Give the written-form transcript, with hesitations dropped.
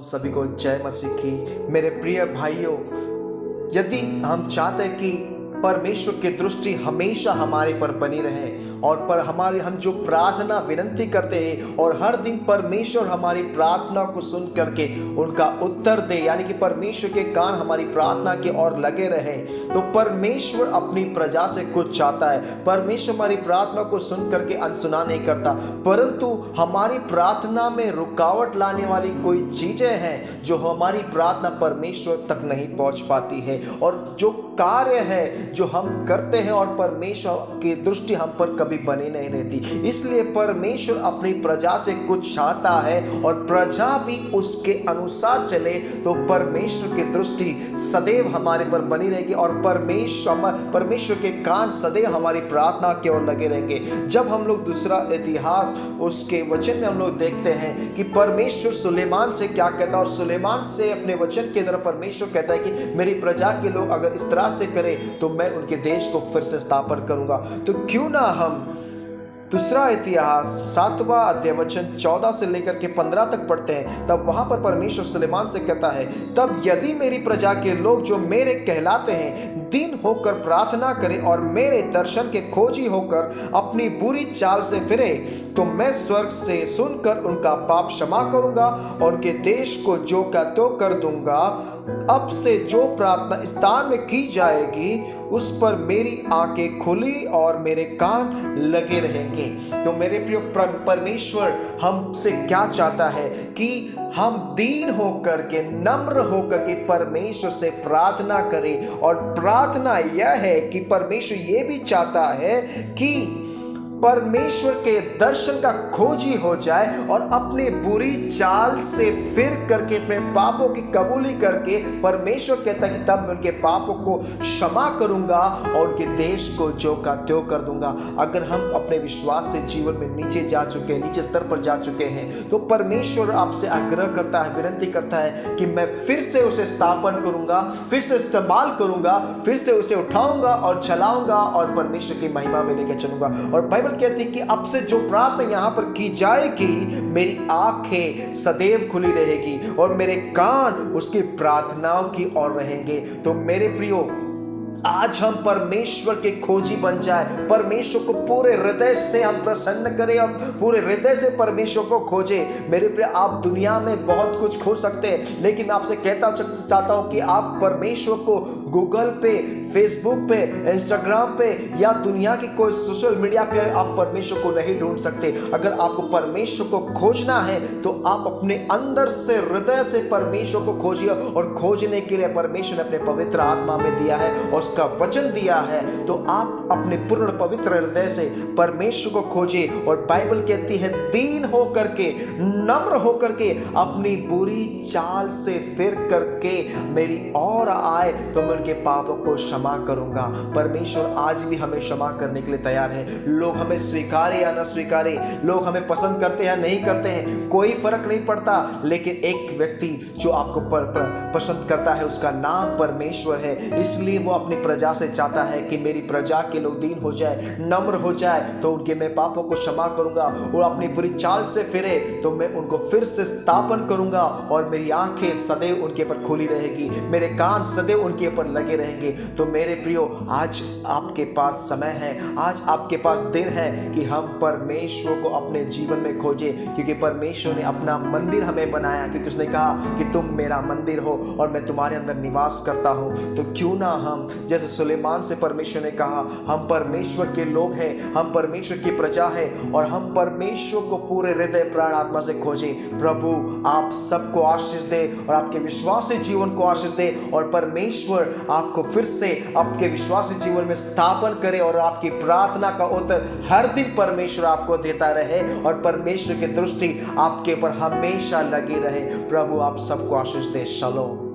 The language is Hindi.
सभी को जय मसीह की। मेरे प्रिय भाइयों, यदि हम चाहते हैं कि परमेश्वर की दृष्टि हमेशा हमारे पर बनी रहे और पर हम जो प्रार्थना विनती करते हैं और हर दिन परमेश्वर हमारी प्रार्थना को सुन करके उनका उत्तर दे, यानी कि परमेश्वर के कान हमारी प्रार्थना की ओर लगे रहे, तो परमेश्वर अपनी प्रजा से कुछ चाहता है। परमेश्वर हमारी प्रार्थना को सुन करके अनसुना नहीं करता, परंतु हमारी प्रार्थना में रुकावट लाने वाली कोई चीजें हैं जो हमारी प्रार्थना परमेश्वर तक नहीं पहुंच पाती है, और जो कार्य है जो हम करते हैं और परमेश्वर की दृष्टि हम पर कभी बनी नहीं रहती। इसलिए परमेश्वर अपनी प्रजा से कुछ चाहता है और प्रजा भी उसके अनुसार चले तो परमेश्वर की दृष्टि सदैव हमारे पर बनी रहेगी और परमेश्वर के कान सदैव हमारी प्रार्थना की ओर लगे रहेंगे। जब हम लोग दूसरा इतिहास उसके वचन में हम लोग देखते हैं कि परमेश्वर सुलेमान से क्या कहता है, और सुलेमान से अपने वचन के द्वारा परमेश्वर कहता है कि मेरी प्रजा के लोग अगर इस तरह से करें तो मैं उनके देश को फिर से स्थापन करूंगा। तो क्यों ना हम दूसरा इतिहास 7वां अध्याय वचन 14 से लेकर के 15 तक पढ़ते हैं। तब वहां पर परमेश्वर सुलेमान से कहता है, तब यदि मेरी प्रजा के लोग जो मेरे कहलाते हैं दीन होकर प्रार्थना करें और मेरे दर्शन के खोजी होकर अपनी बुरी चाल से फिरे, तो मैं स्वर्ग से सुनकर उनका पाप क्षमा करूंगा और उनके देश को जो का तो कर दूंगा। अब से जो प्रार्थना स्थान में की जाएगी उस पर मेरी आंखें खुली और मेरे कान लगे रहेंगे। तो मेरे प्रिय, परमेश्वर हमसे क्या चाहता है कि हम दीन होकर के, नम्र होकर के परमेश्वर से प्रार्थना करें। और प्रार्थना यह है कि परमेश्वर ये भी चाहता है कि परमेश्वर के दर्शन का खोजी हो जाए और अपने बुरी चाल से फिर करके अपने पापों की कबूली करके परमेश्वर कहता है कि तब मैं उनके पापों को क्षमा करूंगा और उनके देश को जो का त्यों कर दूंगा। अगर हम अपने विश्वास से जीवन में नीचे जा चुके हैं, नीचे स्तर पर जा चुके हैं, तो परमेश्वर आपसे आग्रह करता है, विनती करता है कि मैं फिर से उसे स्थापन करूंगा, फिर से इस्तेमाल करूंगा, फिर से उसे उठाऊंगा और चलाऊंगा और परमेश्वर की महिमा में लेकर चलूंगा। और बाइबल कहती है कि अब से जो प्रार्थना यहां पर की जाएगी, मेरी आंखें सदैव खुली रहेगी और मेरे कान उसकी प्रार्थनाओं की ओर रहेंगे। तो मेरे प्रियो, आज हम परमेश्वर के खोजी बन जाए, परमेश्वर को पूरे हृदय से हम प्रसन्न करें और पूरे हृदय से परमेश्वर को खोजें। मेरे प्रिय, आप दुनिया में बहुत कुछ खोज सकते हैं, लेकिन मैं आपसे कहता चाहता हूं कि आप परमेश्वर को गूगल पे, फेसबुक पे, इंस्टाग्राम पे या दुनिया की कोई सोशल मीडिया पे आप परमेश्वर को नहीं ढूंढ सकते। अगर आपको परमेश्वर को खोजना है तो आप अपने अंदर से, हृदय से परमेश्वर को खोजिए, और खोजने के लिए परमेश्वर ने अपने पवित्र आत्मा में दिया है और का वचन दिया है। तो आप अपने पूर्ण पवित्र हृदय से परमेश्वर को खोजें। और बाइबल कहती है दीन होकर के, नम्र होकर के, अपनी बुरी चाल से फिर करके मेरी ओर आए तो मैं उनके पापों को क्षमा करूंगा। परमेश्वर आज भी हमें क्षमा करने के लिए तैयार है। लोग हमें स्वीकारे या न स्वीकारे, लोग हमें पसंद करते हैं या नहीं करते हैं, कोई फर्क नहीं पड़ता, लेकिन एक व्यक्ति जो आपको पसंद करता है उसका नाम परमेश्वर है। इसलिए वो अपनी प्रजा से चाहता है कि मेरी प्रजा के लोग दीन हो जाए, नम्र हो जाए, तो उनके मैं पापों को क्षमा करूंगा, और अपनी बुरी चाल से फिरे तो मैं उनको फिर से स्थापन करूंगा और मेरी आंखें सदैव उनके पर खुली रहेगी, मेरे कान सदैव उनके ऊपर लगे रहेंगे। तो मेरे प्रियो, आज आपके पास समय है, आज आपके पास दिन है कि हम परमेश्वर को अपने जीवन में खोजें, क्योंकि परमेश्वर ने अपना मंदिर हमें बनाया, क्योंकि उसने कहा कि तुम मेरा मंदिर हो और मैं तुम्हारे अंदर निवास करता हूं। तो क्यों ना हम, जैसे सुलेमान से परमेश्वर ने कहा, हम परमेश्वर के लोग हैं, हम परमेश्वर की प्रजा है और हम परमेश्वर को पूरे हृदय, प्राण, आत्मा से खोजें। प्रभु आप सबको आशीष दे और आपके विश्वासी जीवन को आशीष दे, और परमेश्वर आपको फिर से आपके विश्वासी जीवन में स्थापन करे और आपकी प्रार्थना का उत्तर हर दिन परमेश्वर आपको देता रहे और परमेश्वर की दृष्टि आपके ऊपर हमेशा लगी रहे। प्रभु आप सबको आशीष दे। शालोम।